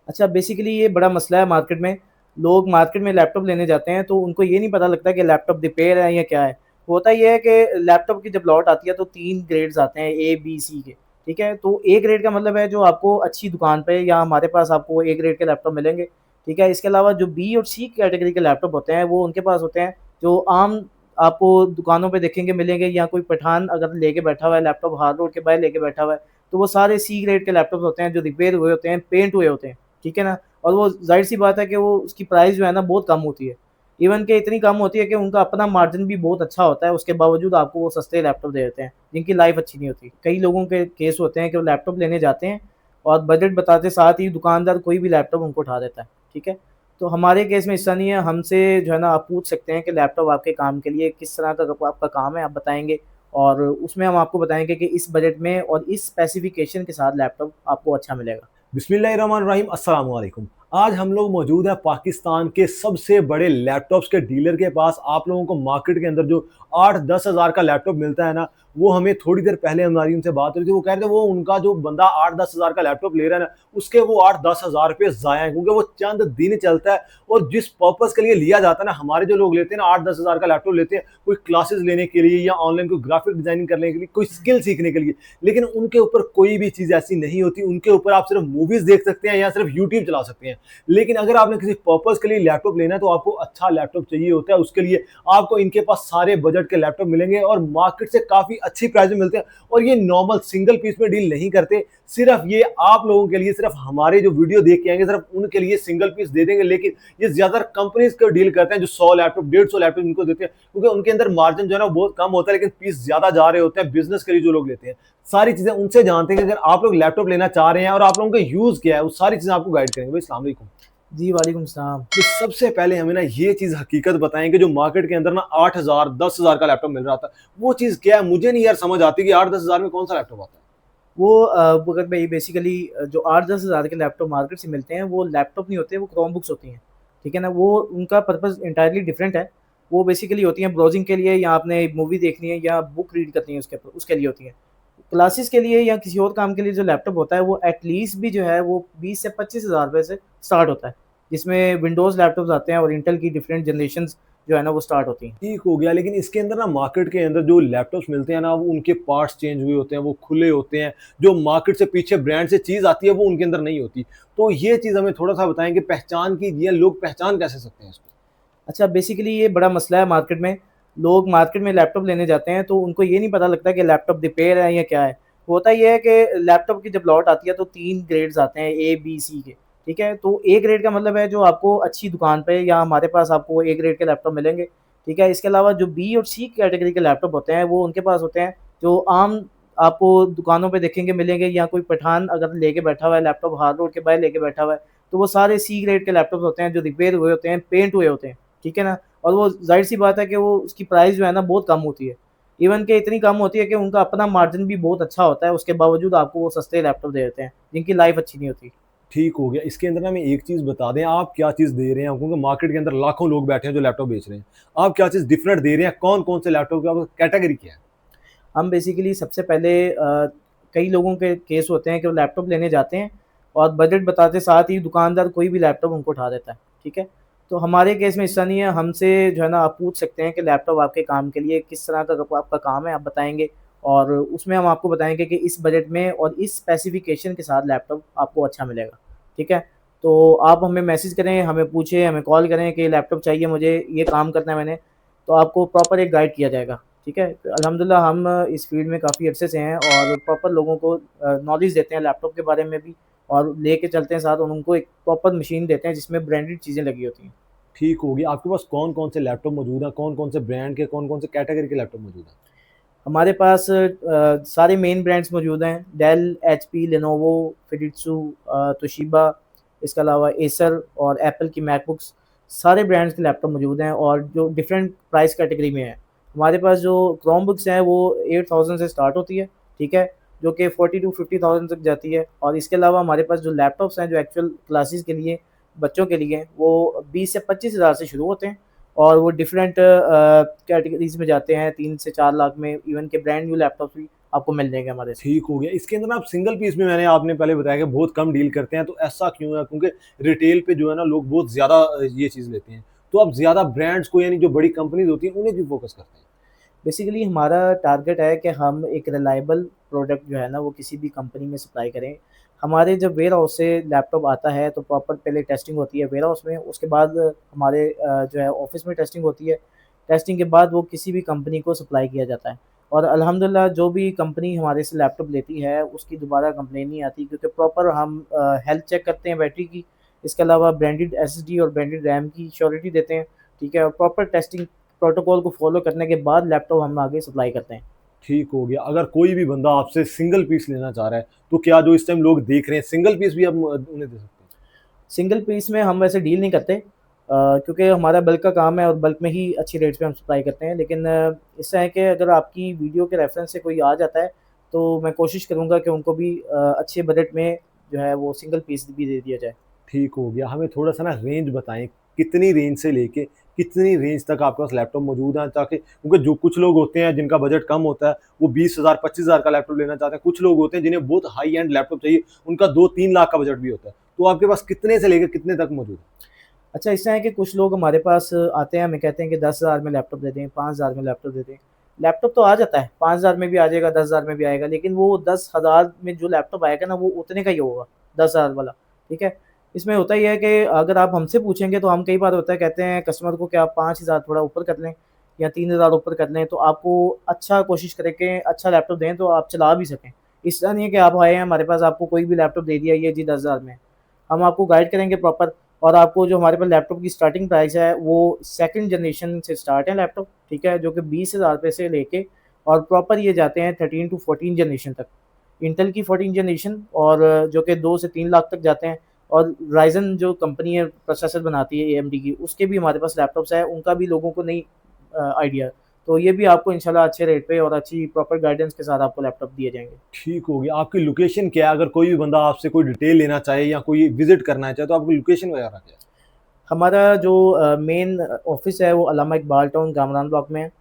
अच्छा, बेसिकली ये बड़ा मसला है मार्केट में। लोग मार्केट में लैपटॉप लेने जाते हैं तो उनको ये नहीं पता लगता कि लैपटॉप रिपेयर है या क्या है। होता ये है कि लैपटॉप की जब लॉट आती है तो 3 ग्रेड्स आते हैं ए, बी, सी के, ठीक है? तो ए ग्रेड का मतलब है जो आपको अच्छी दुकान पे या हमारे पास आपको ए ग्रेड के लैपटॉप मिलेंगे, ठीक है? इसके अलावा जो बी और सी कैटेगरी के लैपटॉप होते हैं वो उनके पास होते हैं, जो आम आपको दुकानों पे देखेंगे मिलेंगे, या कोई पठान अगर लेके बैठा हुआ है लैपटॉप हार्ड रोड के बाहर लेके बैठा हुआ है, तो वो सारे सी ग्रेड के लैपटॉप होते हैं जो रिपेयर हुए होते हैं, पेंट हुए होते हैं, ठीक है ना? और वो ज़ाहिर-सी बात है कि वो उसकी प्राइस जो है ना बहुत कम होती है। इवन कि इतनी कम होती है कि उनका अपना मार्जिन भी बहुत अच्छा होता है, उसके बावजूद आपको वो सस्ते लैपटॉप दे देते हैं, जिनकी लाइफ़ अच्छी नहीं होती। कई लोगों के केस होते हैं कि वो लैपटॉप लेने जाते हैं और बजट बताते साथ ही दुकानदार कोई भी लैपटॉप उनको उठा देता है, ठीक है? तो हमारे केस में ऐसा नहीं है, हमसे जो है ना आप पूछ सकते हैं कि लैपटॉप आपके काम के लिए किस तरह का आपका काम है, आप बताएँगे और उसमें हम आपको बताएँगे कि इस बजट में और इस स्पेसिफ़िकेशन के साथ लैपटॉप आपको अच्छा मिलेगा। बिस्मिल्लाहिर्रहमानिर्रहीम अस्सलाम वालेकुम। आज हम लोग मौजूद हैं पाकिस्तान के सबसे बड़े लैपटॉप्स के डीलर के पास। आप लोगों को मार्केट के अंदर जो 8-10 हज़ार का लैपटॉप मिलता है ना, वो हमें थोड़ी देर पहले हमारी उनसे बात हुई थी। वो कह रहे थे वो उनका जो बंदा 8-10 हज़ार का लैपटॉप ले रहा है ना, उसके वो 8-10 हज़ार रुपये ज़ाया हैं, क्योंकि वो चंद दिन चलता है। और जिस पर्पज़ के लिए लिया जाता है ना, हमारे जो लोग लेते हैं ना 8-10 हज़ार का लैपटॉप लेते हैं, कोई क्लासेस लेने के लिए या ऑनलाइन कोई ग्राफिक डिजाइनिंग करने के लिए, कोई स्किल सीखने के लिए। लेकिन उनके ऊपर कोई भी चीज़ ऐसी नहीं होती। उनके ऊपर आप सिर्फ मूवीज़ देख सकते हैं या सिर्फ यूट्यूब चला सकते हैं। लेकिन अगर आपने किसी पर्पज़ के लिए लैपटॉप लेना है, तो आपको अच्छा लैपटॉप चाहिए होता है। उसके लिए आपको इनके पास सारे बजट के लैपटॉप मिलेंगे और मार्केट से काफ़ी अच्छी प्राइस में मिलते हैं। और ये नॉर्मल सिंगल पीस में डील नहीं करते। सिर्फ ये आप लोगों के लिए, सिर्फ हमारे जो वीडियो देख के आएंगे, सिर्फ उनके लिए सिंगल पीस दे देंगे। लेकिन ये ज्यादातर कंपनीज को डील करते हैं जो 100 लैपटॉप 150 लैपटॉप इनको देते हैं, क्योंकि उनके अंदर मार्जिन जो है ना बहुत कम होता है, लेकिन पीस ज्यादा जा रहे होते हैं बिजनेस के लिए जो लोग लेते हैं। सारी चीजें उनसे जानते हैं कि अगर आप लोग लैपटॉप लेना चाह रहे हैं और आप लोगों का यूज क्या है, वो सारी चीजें आपको गाइड करेंगे। भाई अस्सलाम वालेकुम। जी, वालेकुम सलाम। तो सबसे पहले हमें ना ये चीज हकीकत बताएं कि जो मार्केट के अंदर ना 8 हज़ार 10 हज़ार का लैपटॉप मिल रहा था, वो चीज क्या है? मुझे नहीं यार समझ आती कि 8-10 हज़ार में कौन सा लैपटॉप आता है। वो अगर मैं बेसिकली जो 8-10 हज़ार के लैपटॉप मार्केट से मिलते हैं, वो लैपटॉप नहीं होते, वो क्रोम बुक्स होती हैं, ठीक है ना? वो उनका पर्पज़ एंटायरली डिफरेंट है। वो बेसिकली होती हैं ब्राउज़िंग के लिए, या आपने मूवी देखनी है या बुक रीड करनी है उसके लिए होती हैं। क्लासेस के लिए या किसी और काम के लिए जो लैपटॉप होता है, वो एटलीस्ट भी जो है वो 20 से 25 हज़ार रुपए से स्टार्ट होता है, जिसमें विंडोज़ लैपटॉप्स आते हैं और इंटेल की डिफरेंट जनरेशंस जो है ना वो स्टार्ट होती हैं। ठीक हो गया, लेकिन इसके अंदर ना मार्केट के अंदर जो लैपटॉप्स मिलते हैं ना, वो उनके पार्ट्स चेंज हुए होते हैं, वो खुले होते हैं। जो मार्केट से पीछे ब्रांड से चीज़ आती है, वो उनके अंदर नहीं होती। तो ये चीज़ हमें थोड़ा-सा बताएँ कि पहचान कीजिए, लोग पहचान कैसे सकते हैं इसको? अच्छा, बेसिकली ये बड़ा मसला है मार्केट में। लोग मार्केट में लैपटॉप लेने जाते हैं तो उनको ये नहीं पता लगता कि लैपटॉप रिपेयर है या क्या है। होता ये है कि लैपटॉप की जब लॉट आती है तो 3 ग्रेड्स आते हैं ए, बी, सी के, ठीक है? तो ए ग्रेड का मतलब है जो आपको अच्छी दुकान पे या हमारे पास आपको ए ग्रेड के लैपटॉप मिलेंगे, ठीक है? इसके अलावा जो बी और सी कैटेगरी के लैपटॉप होते हैं वो उनके पास होते हैं, जो आम आपको दुकानों पे देखेंगे मिलेंगे, या कोई पठान अगर लेके बैठा हुआ है लैपटॉप हार्ड रोड के बाहर लेके बैठा हुआ है, तो वो सारे सी ग्रेड के लैपटॉप्स होते हैं जो रिपेयर हुए होते हैं, पेंट हुए होते हैं, ठीक है ना? और वो ज़ाहिर-सी बात है कि वो उसकी प्राइस जो है ना बहुत कम होती है। इवन कि इतनी कम होती है कि उनका अपना मार्जिन भी बहुत अच्छा होता है, उसके बावजूद आपको वो सस्ते लैपटॉप दे देते हैं, जिनकी लाइफ़ अच्छी नहीं होती। ठीक हो गया। इसके अंदर ना हमें एक चीज़ बता दें, आप क्या चीज़ दे रहे हैं? क्योंकि मार्केट के अंदर लाखों लोग बैठे हैं जो लैपटॉप बेच रहे हैं। आप क्या चीज़ डिफरेंट दे रहे हैं? कौन-कौन से लैपटॉप की आपकी कैटेगरी क्या है? हम बेसिकली सबसे पहले कई लोगों के केस होते हैं कि वो लैपटॉप लेने जाते हैं और बजट बताते साथ ही दुकानदार कोई भी लैपटॉप उनको उठा देता है, ठीक है? तो हमारे केस में ऐसा नहीं है, हमसे जो है ना आप पूछ सकते हैं कि लैपटॉप आपके काम के लिए किस तरह का आपका काम है, आप बताएँगे और उसमें हम आपको बताएँगे कि इस बजट में और इस स्पेसिफ़िकेशन के साथ लैपटॉप आपको अच्छा मिलेगा, ठीक है? तो आप हमें मैसेज करें, हमें पूछें, हमें कॉल करें कि लैपटॉप चाहिए मुझे, ये काम करना है मैंने, तो आपको प्रॉपर एक गाइड किया जाएगा। ठीक है? अल्हम्दुलिल्लाह हम इस फ़ील्ड में काफ़ी अरसे से हैं और प्रॉपर लोगों को नॉलेज देते हैं लैपटॉप के बारे में भी, और लेके चलते हैं साथ, और उनको एक प्रॉपर मशीन देते हैं जिसमें ब्रांडेड चीज़ें लगी होती हैं। ठीक होगी। आपके पास कौन-कौन से लैपटॉप मौजूद हैं? कौन-कौन से ब्रांड के, कौन-कौन से कैटेगरी के लैपटॉप मौजूद हैं? हमारे पास सारे मेन ब्रांड्स मौजूद हैं, डेल, एचपी, लेनोवो, फिजित्सु, तोशिबा, इसके अलावा एसर और एप्पल की मैकबुक्स, सारे ब्रांड्स के लैपटॉप मौजूद हैं और जो डिफरेंट प्राइस कैटेगरी में हैं। हमारे पास जो क्रोम बुक्स हैं वो 8000 से स्टार्ट होती है, ठीक है? जो कि 40 टू 50,000 तक जाती है, और इसके अलावा हमारे पास जो लैपटॉप्स हैं जो एक्चुअल क्लासेस के लिए, बच्चों के लिए, वो 20 से 25,000 से शुरू होते हैं और वो डिफरेंट कैटेगरीज़ में जाते हैं, 3 से 4 लाख में, इवन के ब्रांड न्यू लैपटॉप्स भी आपको मिल जाएंगे हमारे से। ठीक हो गया। इसके अंदर आप सिंगल पीस में मैंने आपने पहले बताया कि बहुत कम डील करते हैं, तो ऐसा क्यों है? क्योंकि रिटेल पे जो है ना लोग बहुत ज़्यादा ये चीज़ लेते हैं। तो आप ज़्यादा ब्रांड्स को यानी जो बड़ी कंपनीज़ होती हैं उन्हें क्यों फ़ोकस करते हैं? बेसिकली हमारा टारगेट है कि हम एक रिलायबल प्रोडक्ट जो है ना वो किसी भी कंपनी में सप्लाई करें। हमारे जब वेयर हाउस से लैपटॉप आता है तो प्रॉपर पहले टेस्टिंग होती है वेयर हाउस में, उसके बाद हमारे जो है ऑफ़िस में टेस्टिंग होती है। टेस्टिंग के बाद वो किसी भी कंपनी को सप्लाई किया जाता है और अल्हम्दुलिल्लाह जो भी कंपनी हमारे से लैपटॉप लेती है उसकी दोबारा कंप्लेन नहीं आती, क्योंकि प्रॉपर हम हेल्थ चेक करते हैं बैटरी की। इसके अलावा ब्रांडेड एसएसडी और ब्रांडेड रैम की श्योरिटी देते हैं, ठीक है? और प्रॉपर टेस्टिंग प्रोटोकॉल को फॉलो करने के बाद लैपटॉप हम आगे सप्लाई करते हैं। ठीक हो गया। अगर कोई भी बंदा आपसे सिंगल पीस लेना चाह रहा है, तो क्या जो इस टाइम लोग देख रहे हैं सिंगल पीस भी आप उन्हें दे सकते हैं? सिंगल पीस में हम वैसे डील नहीं करते, क्योंकि हमारा बल्क का काम है और बल्क में ही अच्छी रेट्स पे हम सप्लाई करते हैं। लेकिन इससे है कि अगर आपकी वीडियो के रेफरेंस से कोई आ जाता है तो मैं कोशिश करूँगा कि उनको भी अच्छे बजट में जो है वो सिंगल पीस भी दे दिया जाए। ठीक हो गया। हमें थोड़ा-सा ना रेंज बताएँ, कितनी रेंज से लेके कितनी रेंज तक आपके पास लैपटॉप मौजूद हैं? ताकि क्योंकि जो कुछ लोग होते हैं जिनका बजट कम होता है, वो 20,000 25,000 का लैपटॉप लेना चाहते हैं। कुछ लोग होते हैं जिन्हें बहुत हाई एंड लैपटॉप चाहिए, उनका 2-3 लाख का बजट भी होता है। तो आपके पास कितने से लेके कितने तक मौजूद है? अच्छा, इससे है कि कुछ लोग हमारे पास आते हैं, हमें कहते हैं कि 10,000 में लैपटॉप दे दें, 5,000 में लैपटॉप दे दें। लैपटॉप तो आ जाता है, 5,000 में भी आ जाएगा, 10,000 में भी आएगा, लेकिन वो 10,000 में जो लैपटॉप आएगा ना, वो उतने का ही होगा, 10,000 वाला, ठीक है? इसमें होता ये है कि अगर आप हमसे पूछेंगे तो हम कई बार होता है कहते हैं कस्टमर को कि आप 5,000 थोड़ा ऊपर कर लें या 3,000 ऊपर कर लें, तो आपको अच्छा कोशिश करें कि अच्छा लैपटॉप दें तो आप चला भी सकें। इस तरह नहीं है कि आप आए हैं हमारे पास, आपको कोई भी लैपटॉप दे दिया, ये जी 10,000 में। हम आपको गाइड करेंगे प्रॉपर, और आपको जो हमारे पास लैपटॉप की स्टार्टिंग प्राइस है वो सेकंड जनरेशन से स्टार्ट है लैपटॉप, ठीक है? जो कि 20,000 रुपए से लेके और प्रॉपर ये जाते हैं 13 टू 14 जनरेशन तक। इंटेल की 14 जनरेशन और जो कि 2 से 3 लाख तक जाते हैं, और राइज़न जो कंपनी है प्रोसेसर बनाती है एएमडी की, उसके भी हमारे पास लैपटॉप्स हैं, उनका भी लोगों को नहीं आइडिया। तो ये भी आपको इंशाल्लाह अच्छे रेट पे और अच्छी प्रॉपर गाइडेंस के साथ आपको लैपटॉप दिए जाएँगे। ठीक हो गया। आपकी लोकेशन क्या है? अगर कोई भी बंदा आपसे कोई डिटेल लेना चाहे या कोई विज़िट करना चाहे, तो आपकी लोकेशन वगैरह क्या है? हमारा जो मेन ऑफ़िस है वो अल्लामा इकबाल टाउन गामरान ब्लॉक में है,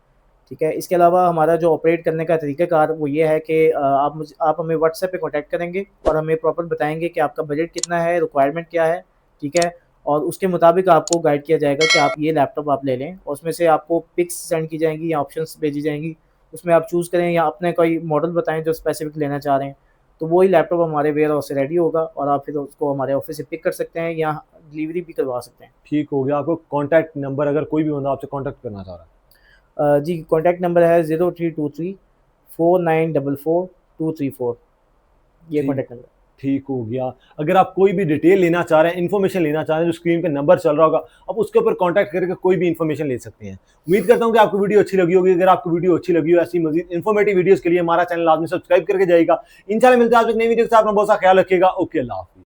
ठीक है? इसके अलावा हमारा जो ऑपरेट करने का तरीक़ाकार वो ये है कि आप हमें व्हाट्सएप पे कॉन्टैक्ट करेंगे और हमें प्रॉपर बताएँगे कि आपका बजट कितना है, रिक्वायरमेंट क्या है, ठीक है? और उसके मुताबिक आपको गाइड किया जाएगा कि आप ये लैपटॉप आप ले लें, और उसमें से आपको पिक्स सेंड की जाएँगी या ऑप्शंस भेजी जाएँगी, उसमें आप चूज़ करें या अपने कोई मॉडल बताएँ जो स्पेसिफ़िक लेना चाह रहे हैं। तो वही लैपटॉप हमारे वेयर हाउस से रेडी होगा और आप फिर उसको हमारे ऑफ़िस से पिक कर सकते हैं या डिलीवरी भी करवा सकते हैं। ठीक हो गया। आपको कॉन्टैक्ट नंबर अगर कोई भी बंदा आपसे कॉन्टैक्ट करना चाह रहा है? जी, कॉन्टैक्ट नंबर है 0323 4944 234, ये ठीक कॉन्टैक्ट नंबर है। ठीक हो गया। अगर आप कोई भी डिटेल लेना चाह रहे हैं, इन्फॉर्मेशन लेना चाह रहे हैं, जो स्क्रीन पे नंबर चल रहा होगा, आप उसके ऊपर कॉन्टैक्ट करके कोई भी इन्फॉर्मेशन ले सकते हैं। उम्मीद करता हूँ कि आपको वीडियो अच्छी लगी होगी। अगर आपको वीडियो अच्छी लगी हो, ऐसी मज़ीद इन्फॉर्मेटिव वीडियोज़ के लिए हमारा चैनल लाज़मी सब्सक्राइब करके जाइएगा। इंशाल्लाह मिलते हैं आज एक नई वीडियो के साथ। अपना बहुत सा ख्याल रखिएगा। ओके, अल्लाह हाफ़िज़।